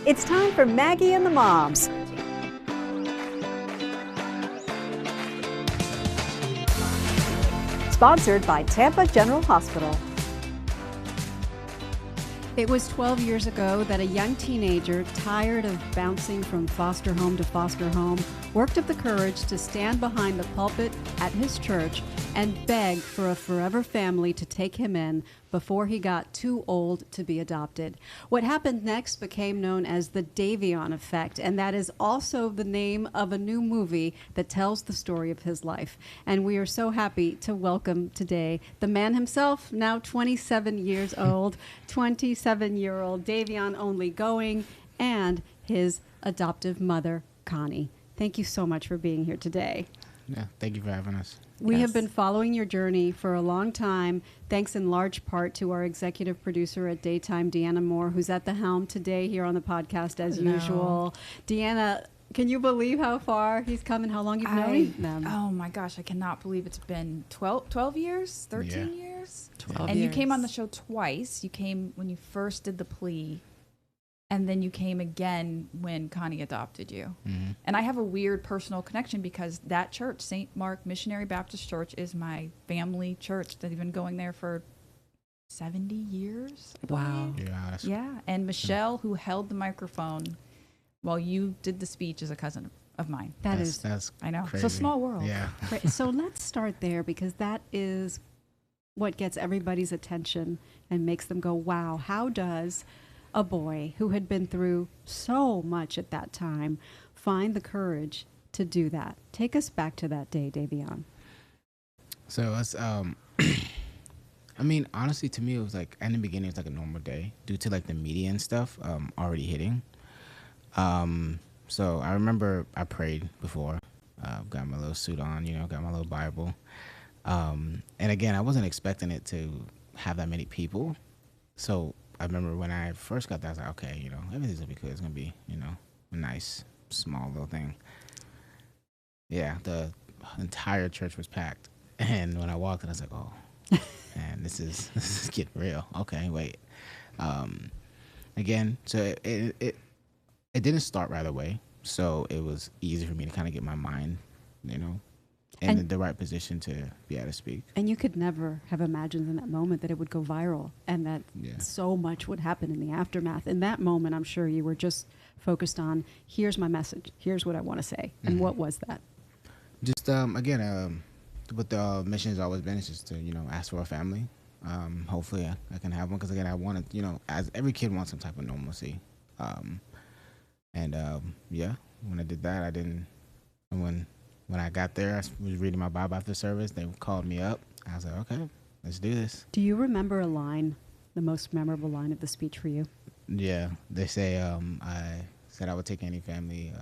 It's time for Maggie and the Moms. Sponsored by Tampa General Hospital. It was 12 years ago that a young teenager, tired of bouncing from foster home to foster home, worked up the courage to stand behind the pulpit at his church and beg for a forever family to take him in before he got too old to be adopted. What happened next became known as the Davion Effect, and that is also the name of a new movie that tells the story of his life. And we are so happy to welcome today the man himself, now 27 years old, 27-year-old Davion Only-Going, and his adoptive mother, Connie. Thank you so much for being here today. Yeah, thank you for having us. We have been following your journey for a long time, thanks in large part to our executive producer at Daytime, Deanna Moore, who's at the helm today here on the podcast as usual. Deanna, can you believe how far he's come and how long you've known them? Oh my gosh, I cannot believe it's been 12 years, 13 years? 12 and years. you came on the show twice. You came when you first did the plea, and then you came again when Connie adopted you. Mm-hmm. And I have a weird personal connection because that church, St. Mark Missionary Baptist Church, is my family church. They've been going there for 70 years. I Wow. believe. Yeah, Yeah. And Michelle, who held the microphone while you did the speech, is a cousin of mine. that's I know. crazy. It's a small world. Yeah. Right, so let's start there because that is what gets everybody's attention and makes them go, wow, how does a boy who had been through so much at that time find the courage to do that? Take us back to that day, Davion. So it's I mean, honestly, to me, it was like in the beginning, it was like a normal day due to like the media and stuff already hitting. So I remember I prayed before, got my little suit on, got my little Bible. And again, I wasn't expecting it to have that many people. So I remember when I first got that, I was like, okay, everything's gonna be good. It's gonna be, a nice, small little thing. Yeah, the entire church was packed. And when I walked in, I was like, oh, man, this is getting real. Okay, wait. Again, so it didn't start right away. So it was easy for me to kind of get my mind, in the right position to be able to speak. And you could never have imagined in that moment that it would go viral and that so much would happen in the aftermath. In that moment, I'm sure you were just focused on, here's my message, here's what I want to say. And what was that? Just, again, what the mission has always been is just to, ask for a family. Hopefully I can have one because, again, I wanted, as every kid wants some type of normalcy. When I did that, when I got there, I was reading my Bible after service. They called me up. I was like, okay, let's do this. Do you remember a line, the most memorable line of the speech for you? Yeah, they say I said I would take any family,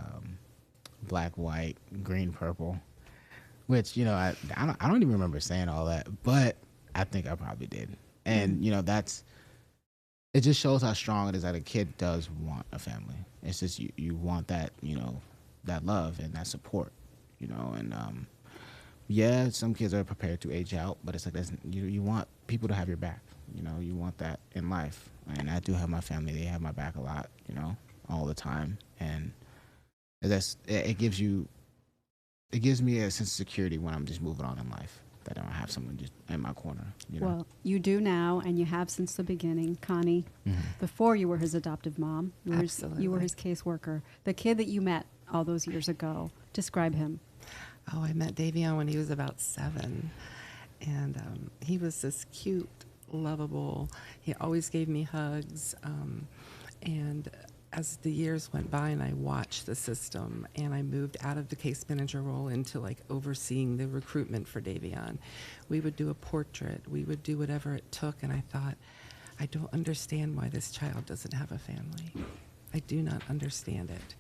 black, white, green, purple, which, I don't even remember saying all that, but I think I probably did. And, it just shows how strong it is that a kid does want a family. It's just you want that, that love and that support. Some kids are prepared to age out, but it's like you want people to have your back. You want that in life, and I do have my family. They have my back a lot, all the time, and it gives me a sense of security when I'm just moving on in life, that I don't have someone just in my corner. Well, you do now, and you have since the beginning, Connie. Mm-hmm. Before you were his adoptive mom, Absolutely. you were his caseworker. The kid that you met all those years ago, describe him. Oh, I met Davion when he was about 7, and he was this cute, lovable. He always gave me hugs, and as the years went by and I watched the system and I moved out of the case manager role into like overseeing the recruitment for Davion, we would do a portrait, we would do whatever it took, and I thought, I don't understand why this child doesn't have a family. I do not understand it.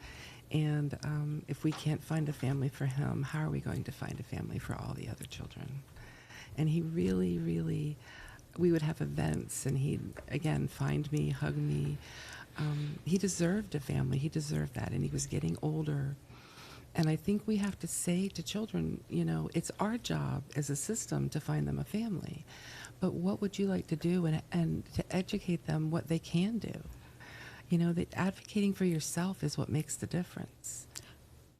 And if we can't find a family for him, how are we going to find a family for all the other children? And he really, really, we would have events and he'd, again, find me, hug me. He deserved a family. He deserved that. And he was getting older. And I think we have to say to children, it's our job as a system to find them a family. But what would you like to do and to educate them what they can do? You know, that advocating for yourself is what makes the difference.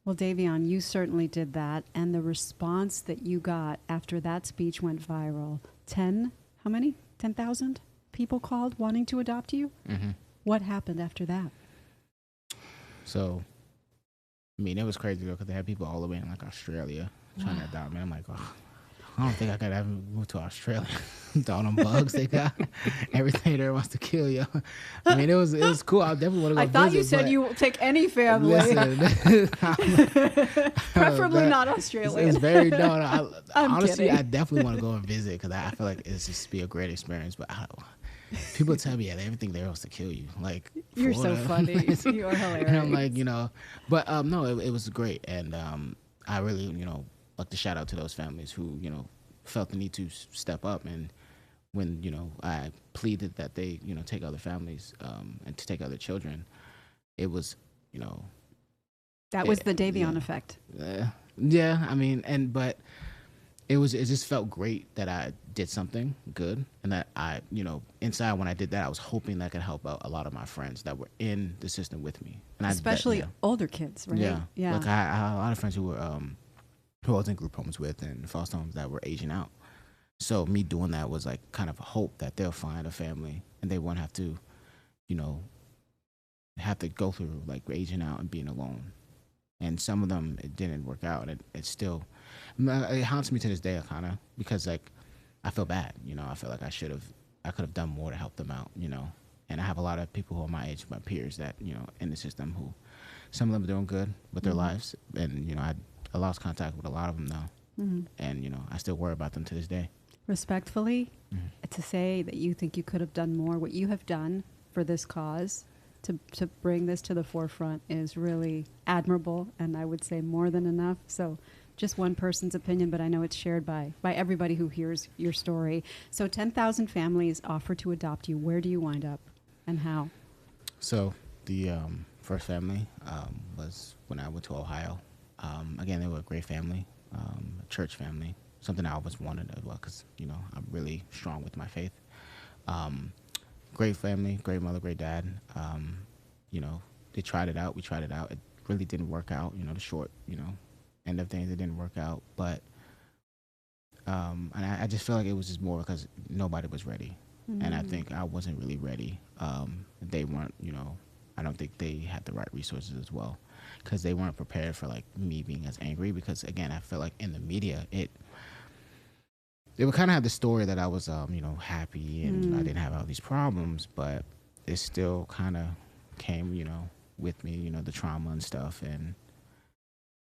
Well, Davion, you certainly did that. And the response that you got after that speech went viral, how many? 10,000 people called wanting to adopt you? Mm-hmm. What happened after that? So, I mean, it was crazy though, because they had people all the way in like Australia trying to adopt me. I'm like, oh, I don't think I could ever move to Australia. All them bugs they got, everything there wants to kill you. I mean, it was cool. I definitely want to go. I thought visit, you said you will take any family, listen, preferably not Australian. It's very honestly, kidding. I definitely want to go and visit because I feel like it's just be a great experience. But people tell me that everything there wants to kill you. Like You're so Florida. funny. You are hilarious. And I'm like, but no, it was great, and I really, like to shout out to those families who, felt the need to step up, and when I pleaded that they, take other families and to take other children, it was, that was the Davion Effect. Yeah, I mean, but it just felt great that I did something good, and that I, inside when I did that, I was hoping that could help out a lot of my friends that were in the system with me, and especially older kids, right? Yeah. Like I had a lot of friends who were who I was in group homes with and foster homes that were aging out. So me doing that was like kind of a hope that they'll find a family and they won't have to, have to go through like aging out and being alone. And some of them, it didn't work out. And it still, it haunts me to this day, kind of, because like I feel bad. I feel like I could have done more to help them out. And I have a lot of people who are my age, my peers that in the system who, some of them are doing good with their lives, and I lost contact with a lot of them now, and I still worry about them to this day. Respectfully, to say that you think you could have done more, what you have done for this cause, to bring this to the forefront is really admirable, and I would say more than enough. So just one person's opinion, but I know it's shared by everybody who hears your story. So 10,000 families offer to adopt you. Where do you wind up and how? So the first family was when I went to Ohio. Again, they were a great family, a church family, something I always wanted as well because, I'm really strong with my faith. Great family, great mother, great dad. They tried it out. We tried it out. It really didn't work out, the short, end of things. It didn't work out. But and I just feel like it was just more because nobody was ready. And I think I wasn't really ready. They weren't, I don't think they had the right resources as well because they weren't prepared for like me being as angry because again, I feel like in the media, they would kind of have the story that I was, happy and I didn't have all these problems, but it still kind of came, with me, the trauma and stuff. And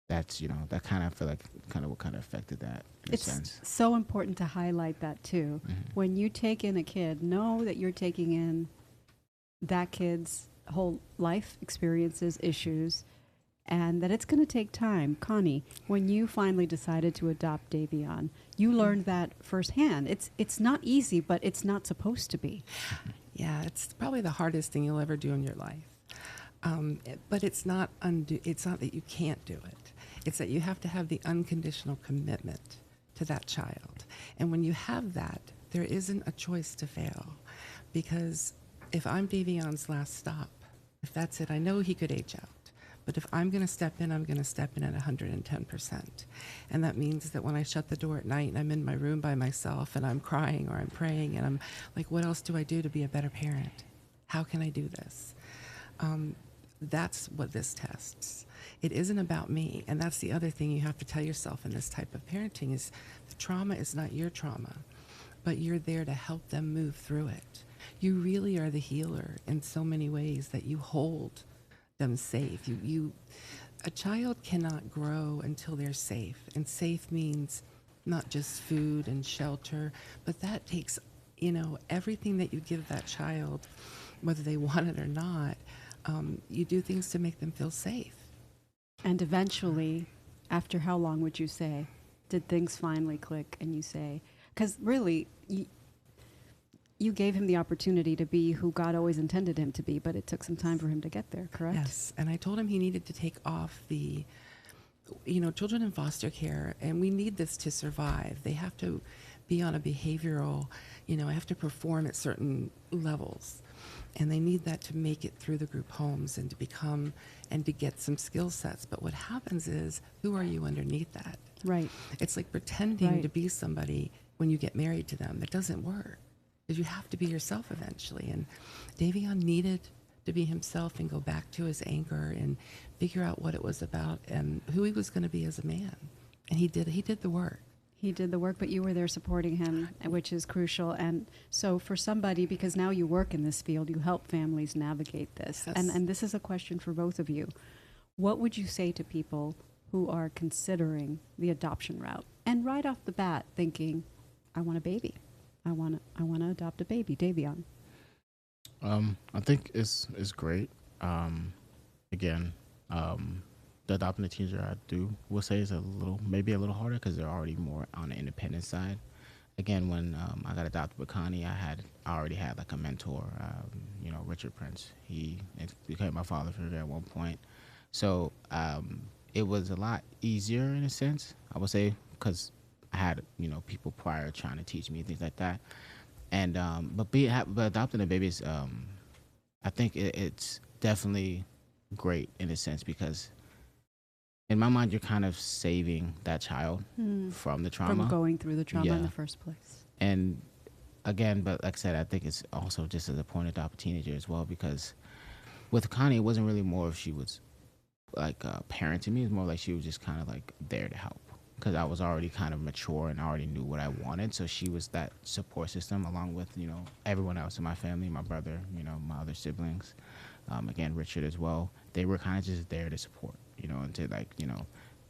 that's, that kind of feel like what kind of affected that in a sense. It's so important to highlight that too. When you take in a kid, know that you're taking in that kid's whole life experiences, issues, and that it's going to take time. Connie, when you finally decided to adopt Davion, you learned that firsthand. It's not easy, but it's not supposed to be. Yeah, it's probably the hardest thing you'll ever do in your life. But it's not that you can't do it. It's that you have to have the unconditional commitment to that child. And when you have that, there isn't a choice to fail. Because if I'm Davion's last stop, if that's it, I know he could age out. But if I'm going to step in, I'm going to step in at 110%. And that means that when I shut the door at night and I'm in my room by myself and I'm crying or I'm praying and I'm like, what else do I do to be a better parent? How can I do this? That's what this tests. It isn't about me. And that's the other thing you have to tell yourself in this type of parenting is the trauma is not your trauma, but you're there to help them move through it. You really are the healer in so many ways that you hold them safe. A child cannot grow until they're safe. And safe means not just food and shelter, but that takes, everything that you give that child, whether they want it or not, you do things to make them feel safe. And eventually, after how long would you say, did things finally click and you say, because really, you gave him the opportunity to be who God always intended him to be, but it took some time for him to get there, correct? Yes, and I told him he needed to take off the, children in foster care, and we need this to survive. They have to be on a behavioral, I have to perform at certain levels. And they need that to make it through the group homes and to become and to get some skill sets. But what happens is, who are you underneath that? Right. It's like pretending Right. to be somebody when you get married to them. It doesn't work, because you have to be yourself eventually. And Davion needed to be himself and go back to his anchor and figure out what it was about and who he was going to be as a man. And he did the work. He did the work, but you were there supporting him, which is crucial. And so for somebody, because now you work in this field, you help families navigate this. Yes. And this is a question for both of you. What would you say to people who are considering the adoption route and right off the bat thinking, I want a baby. I want to adopt a baby, Davion? I think it's great. Again, the adopting a teenager, will say is maybe a little harder because they're already more on the independent side. Again, when I got adopted with Connie, I already had like a mentor, Richard Prince. He became my father figure at one point. So it was a lot easier in a sense, I would say, because I had, people prior trying to teach me things like that. And but adopting a baby is, I think it's definitely great in a sense, because in my mind, you're kind of saving that child from the trauma. From going through the trauma in Yeah. the first place. And again, but like I said, I think it's also just as a point to adopt a teenager as well, because with Connie, it wasn't really more if she was like a parent to me. It was more like she was just kind of like there to help, because I was already kind of mature and I already knew what I wanted. So she was that support system along with, everyone else in my family, my brother, my other siblings. Again, Richard as well. They were kind of just there to support, and to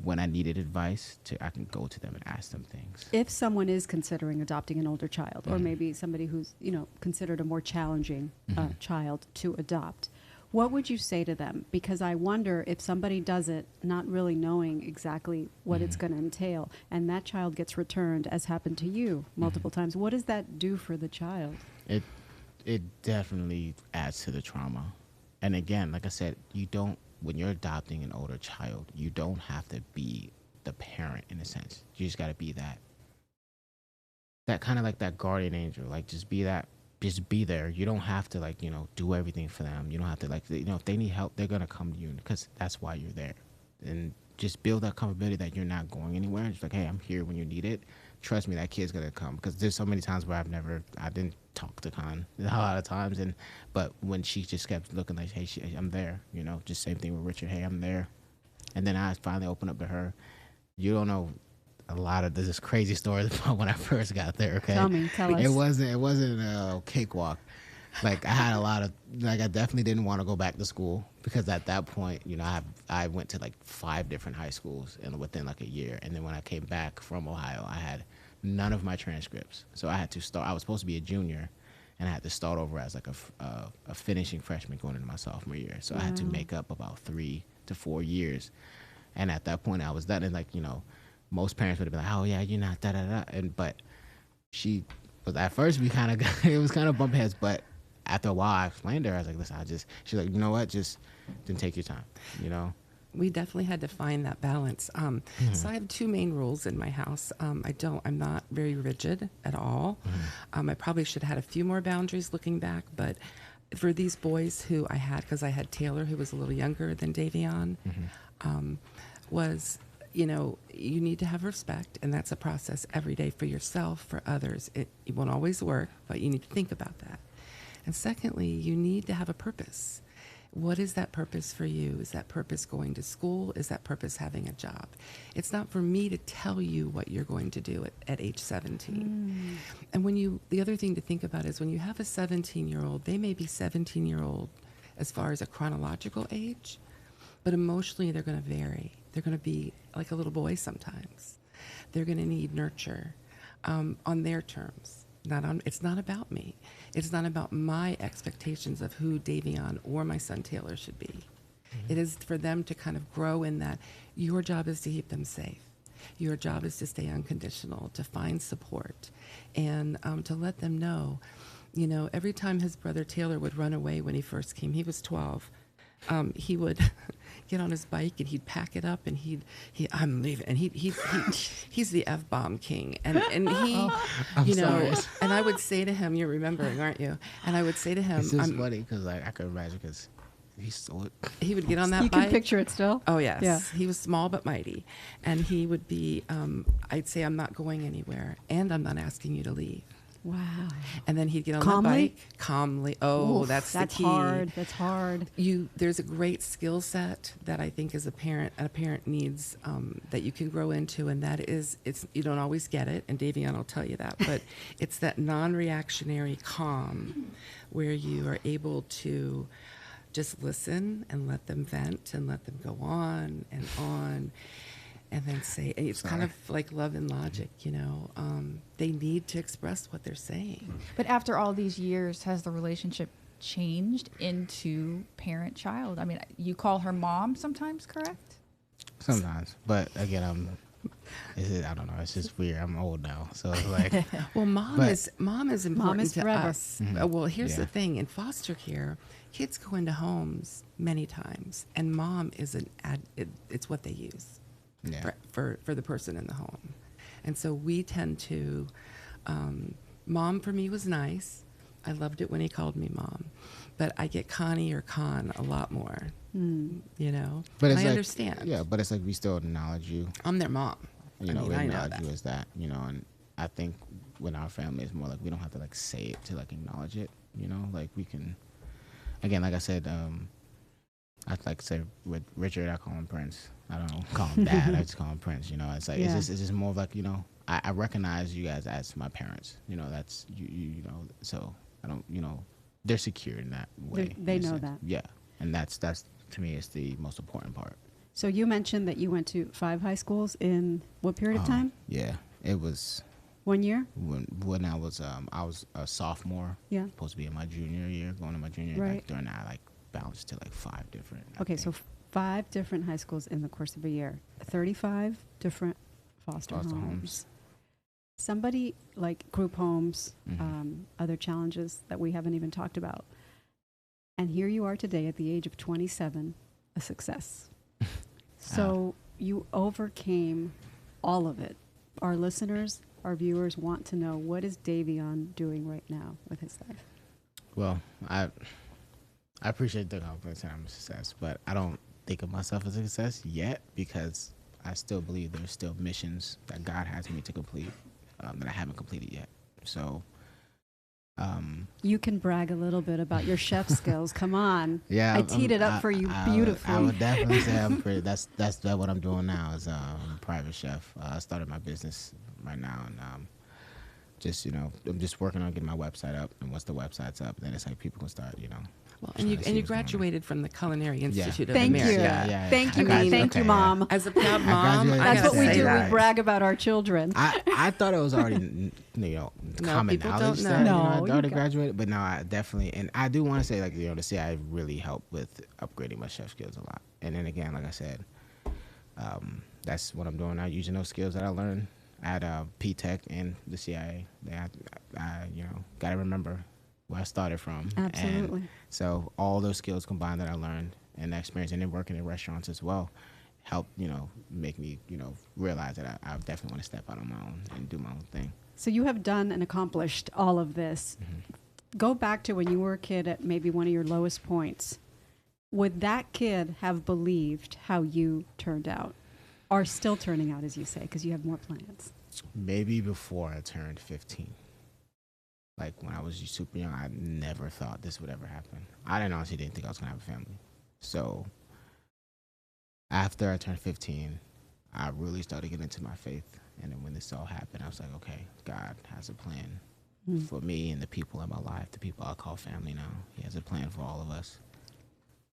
when I needed advice, I can go to them and ask them things. If someone is considering adopting an older child, or maybe somebody who's, considered a more challenging child to adopt, what would you say to them? Because I wonder if somebody does it not really knowing exactly what it's going to entail, and that child gets returned, as happened to you multiple times, what does that do for the child? It definitely adds to the trauma. And again, like I said, when you're adopting an older child, you don't have to be the parent in a sense. You just got to be that kind of like that guardian angel. Like just be there. You don't have to do everything for them. You don't have to if they need help, they're going to come to you, because that's why you're there. And just build that comfortability that you're not going anywhere. Just like, hey, I'm here when you need it. Trust me, that kid's going to come. Because there's so many times where I didn't talk to Con a lot of times, but when she just kept looking like, hey, I'm there, just same thing with Richard, hey, I'm there. And then I finally opened up to her. You don't know a lot of this crazy stories about when I first got there, okay? Tell us. It wasn't a cakewalk. Like I had a lot of, I definitely didn't want to go back to school, because at that point, I went to like 5 different high schools within like a year. And then when I came back from Ohio, I had none of my transcripts. So I had to start, I was supposed to be a junior, and I had to start over as like a finishing freshman going into my sophomore year. So I had to make up about 3 to 4 years. And at that point I was done. And most parents would have been like, oh yeah, you're not da-da-da. But she was, at first we kind of, it was kind of bump heads, but after a while I explained to her, I was like, listen, she's like, you know what, just then take your time, We definitely had to find that balance. So I have 2 main rules in my house. I'm not very rigid at all. I probably should have had a few more boundaries looking back, but for these boys who I had, because I had Taylor, who was a little younger than Davion, was, you need to have respect, and that's a process every day for yourself, for others. It won't always work, but you need to think about that. And secondly, you need to have a purpose. What is that purpose for you? Is that purpose going to school? Is that purpose having a job? It's not for me to tell you what you're going to do at age 17. And the other thing to think about is when you have a 17-year-old, they may be 17-year-old as far as a chronological age, but emotionally they're going to vary. They're going to be like a little boy sometimes. They're going to need nurture on their terms. It's not about me. It's not about my expectations of who Davion or my son Taylor should be. It is for them to kind of grow in that your job is to keep them safe. Your job is to stay unconditional, to find support, and to let them know, every time his brother Taylor would run away when he first came, he was 12, he would get on his bike and he'd pack it up and I'm leaving, and he's the F-bomb king, and he, you know, sorry. and I would say to him, you're remembering, aren't you? And I would say to him, It's just funny because like I could imagine because he's so. he would get on that You bike. can picture it still? Oh, yes. Yeah. He was small but mighty. And he would be, I'd say, I'm not going anywhere, and I'm not asking you to leave. Wow. And then he'd get on Calmly? that bike. Calmly. Oh, Oof, that's the key. hard. That's hard. There's a great skill set that I think as a parent needs, that you can grow into, and that is, you don't always get it, and Davion will tell you that, but it's that non-reactionary calm where you are able to just listen and let them vent and let them go on, and then say, and it's kind of like love and logic, you know. They need to express what they're saying. But after all these years, has the relationship changed into parent-child? I mean, you call her mom sometimes, correct? Sometimes, but again, I don't know. It's just weird. I'm old now, so it's like. Well, mom is important is to forever. us. Mhm. Well, here's Yeah. the thing: in foster care, kids go into homes many times, and mom is it's what they use Yeah. for the person in the home, and so we tend to. Mom for me was nice. I loved it when he called me mom, but I get Connie or Con a lot more. You know, But it's I like, understand. Yeah, but it's like we still acknowledge you. I'm their mom. You I know, mean, we I know acknowledge that. you as that. You know, and I think with our family, it's more like we don't have to like say it to like acknowledge it. You know, like we can. Again, like I said, I like to say with Richard, I call him Prince. I don't call him Dad. I just call him Prince. You know, it's like Yeah. it's just more of like, you know, I recognize you guys as my parents. You know, that's you know. So I don't, you know, they're secure in that way. They in a know sense. that. Yeah, and that's to me is the most important part. So you mentioned that you went to 5 high schools in what period of time? Yeah, it was 1 year? when I was a sophomore. Yeah. Supposed to be in my junior year, going to my junior year. Right. Like during that, I like bounced to like 5 different. I Okay, so think. 5 different high schools in the course of a year. 35 different foster homes. Somebody like group homes, other challenges that we haven't even talked about. And here you are today at the age of 27, a success. So you overcame all of it. Our listeners, our viewers want to know, what is Davion doing right now with his life? Well, I appreciate the compliment and I'm a success, but I don't think of myself as a success yet because I still believe there's still missions that God has me to complete that I haven't completed yet. So, You can brag a little bit about your chef skills. Come on. yeah, I teed it up for you beautifully. I would definitely say I'm pretty. That's what I'm doing now. Is I'm a private chef. I started my business right now, and just I'm just working on getting my website up. And once the website's up, then it's like people can start, Well, trying to see and you what's going on. graduated from the Culinary Institute of Thank you. America. Yeah. Thank I you. graduated- Thank you, okay, Mom. As a proud I mom, graduated- I That's gotta what we say do. that. We brag about our children. I thought it was already common people knowledge don't that know. I No, already you got- graduated, but no, I definitely, and I do want to say the CIA really helped with upgrading my chef skills a lot. And then again, like I said, that's what I'm doing now, using those skills that I learned at P-Tech and the CIA. I got to remember where I started from. Absolutely. And so all those skills combined that I learned and that experience, and then working in restaurants as well, helped make me realize that I definitely want to step out on my own and do my own thing. So you have done and accomplished all of this. Go back to when you were a kid at maybe one of your lowest points. Would that kid have believed how you turned out? Or still turning out, as you say, because you have more plans? Maybe before I turned 15. Like when I was super young, I never thought this would ever happen. I honestly didn't think I was going to have a family. So after I turned 15, I really started getting into my faith. And then when this all happened, I was like, okay, God has a plan for me and the people in my life, the people I call family now. He has a plan for all of us.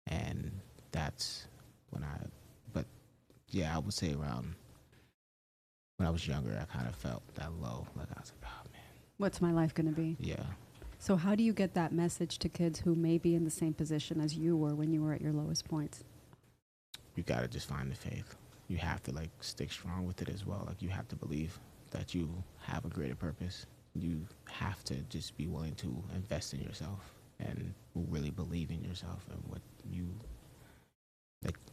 And that's when I would say around when I was younger, I kind of felt that low. Like I was like, oh man. What's my life going to be? Yeah. So how do you get that message to kids who may be in the same position as you were when you were at your lowest points? You got to just find the faith. You have to stick strong with it as well. Like you have to believe that you have a greater purpose. You have to just be willing to invest in yourself and really believe in yourself and what you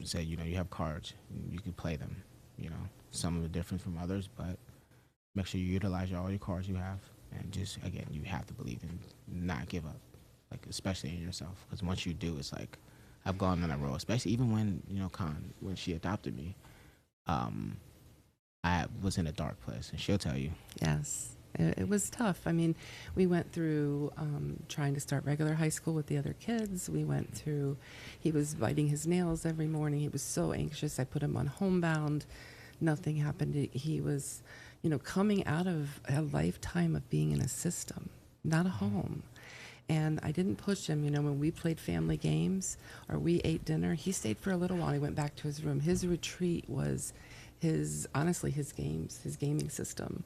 said, you know, you have cards, you can play them. You know, some are different from others, but make sure you utilize all your cards you have, and just again, you have to believe and not give up, like especially in yourself, because once you do, it's like I've gone on that road, especially even when when she adopted me, I was in a dark place, and she'll tell you. Yes. It was tough. I mean, we went through trying to start regular high school with the other kids. We went through, he was biting his nails every morning. He was so anxious. I put him on homebound. Nothing happened. He was, coming out of a lifetime of being in a system, not a home. And I didn't push him. When we played family games or we ate dinner, he stayed for a little while. He went back to his room. His retreat was his games, his gaming system,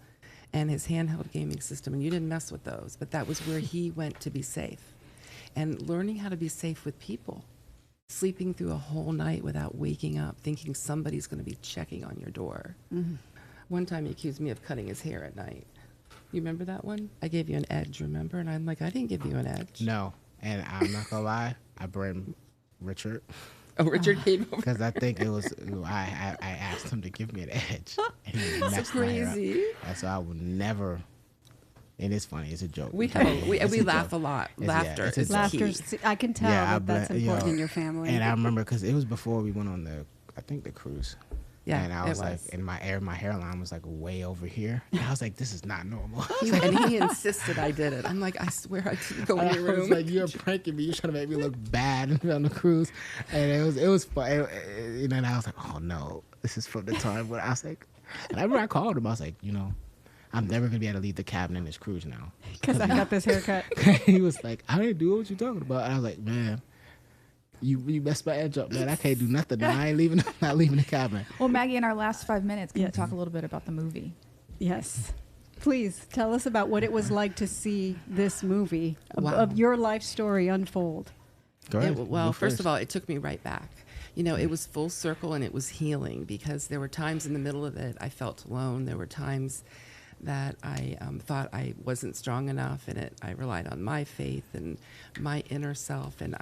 and his handheld gaming system. And you didn't mess with those, but that was where he went to be safe. And learning how to be safe with people, sleeping through a whole night without waking up, thinking somebody's going to be checking on your door. Mm-hmm. One time he accused me of cutting his hair at night. You remember that one? I gave you an edge, remember? And I'm like, I didn't give you an edge. No, and I'm not gonna lie, I blamed Richard. Oh, Richard came over. Because I think it was, I asked him to give me an edge. And he That's messed my hair up. crazy. And so I would never, and it's funny, it's a joke. We laugh a lot. Laughter it's a is joke. key. Laughter. I can tell that's important in your family. And I remember, because it was before we went on the cruise. Yeah, and I was like, and my hairline was like way over here. And I was like, this is not normal. And he insisted I did it. I'm like, I swear I didn't go in your room. I was like, you're pranking me. You're trying to make me look bad on the cruise. And it was fun. And I was like, oh no, this is from the time when I was like, and I remember I called him. I was like, I'm never gonna be able to leave the cabin in this cruise now because I got this haircut. He was like, I didn't do what you're talking about. And I was like, man, you messed my edge up, man. I can't do nothing now. I ain't not leaving the cabin. Well, Maggie, in our last 5 minutes, can you talk a little bit about the movie? Yes. Please tell us about what it was like to see this movie of your life story unfold. Well, first of all, it took me right back. It was full circle, and it was healing, because there were times in the middle of it I felt alone. There were times that I thought I wasn't strong enough, and I relied on my faith and my inner self, and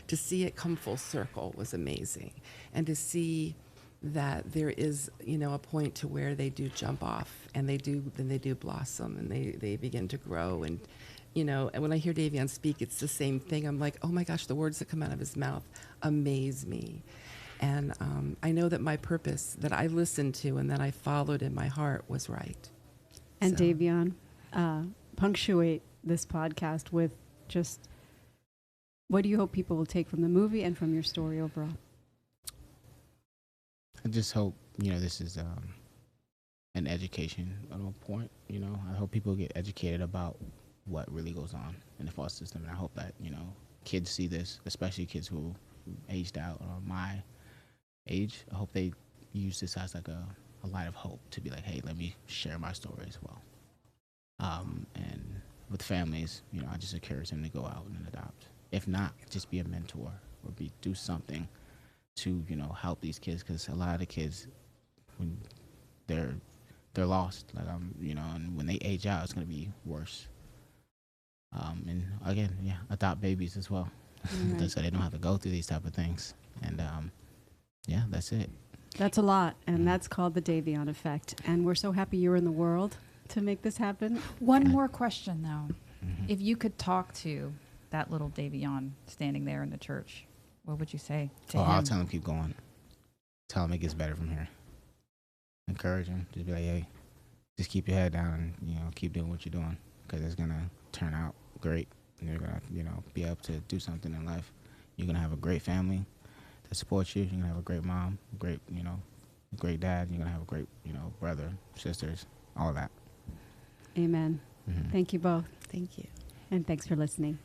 to see it come full circle was amazing. And to see that there is, a point to where they do jump off, and they do blossom, and they begin to grow. And, and when I hear Davion speak, it's the same thing. I'm like, oh my gosh, the words that come out of his mouth amaze me. And I know that my purpose that I listened to and that I followed in my heart was right. And so. Davion, punctuate this podcast with just what do you hope people will take from the movie and from your story overall? I just hope, this is an education at one point. I hope people get educated about what really goes on in the foster system. And I hope that, kids see this, especially kids who aged out or my age. I hope they use this as like a light of hope to be like, hey, let me share my story as well. And with families, I just encourage them to go out and adopt. If not, just be a mentor or do something to, help these kids, because a lot of the kids, when they're lost, like and when they age out, it's gonna be worse. And again, adopt babies as well, right. So they don't have to go through these type of things. And that's it. That's a lot, and that's called the Davion Effect. And we're so happy you're in the world to make this happen. One more question, though. Mm-hmm. If you could talk to that little Davion standing there in the church, what would you say to him? I'll tell him keep going. Tell him it gets better from here. Encourage him. Just be like, hey, just keep your head down and, keep doing what you're doing, because it's going to turn out great. And you're going to, be able to do something in life. You're going to have a great family that supports you. You're going to have a great mom, great dad. You're going to have a great, brother, sisters, all that. Amen. Mm-hmm. Thank you both. Thank you. And thanks for listening.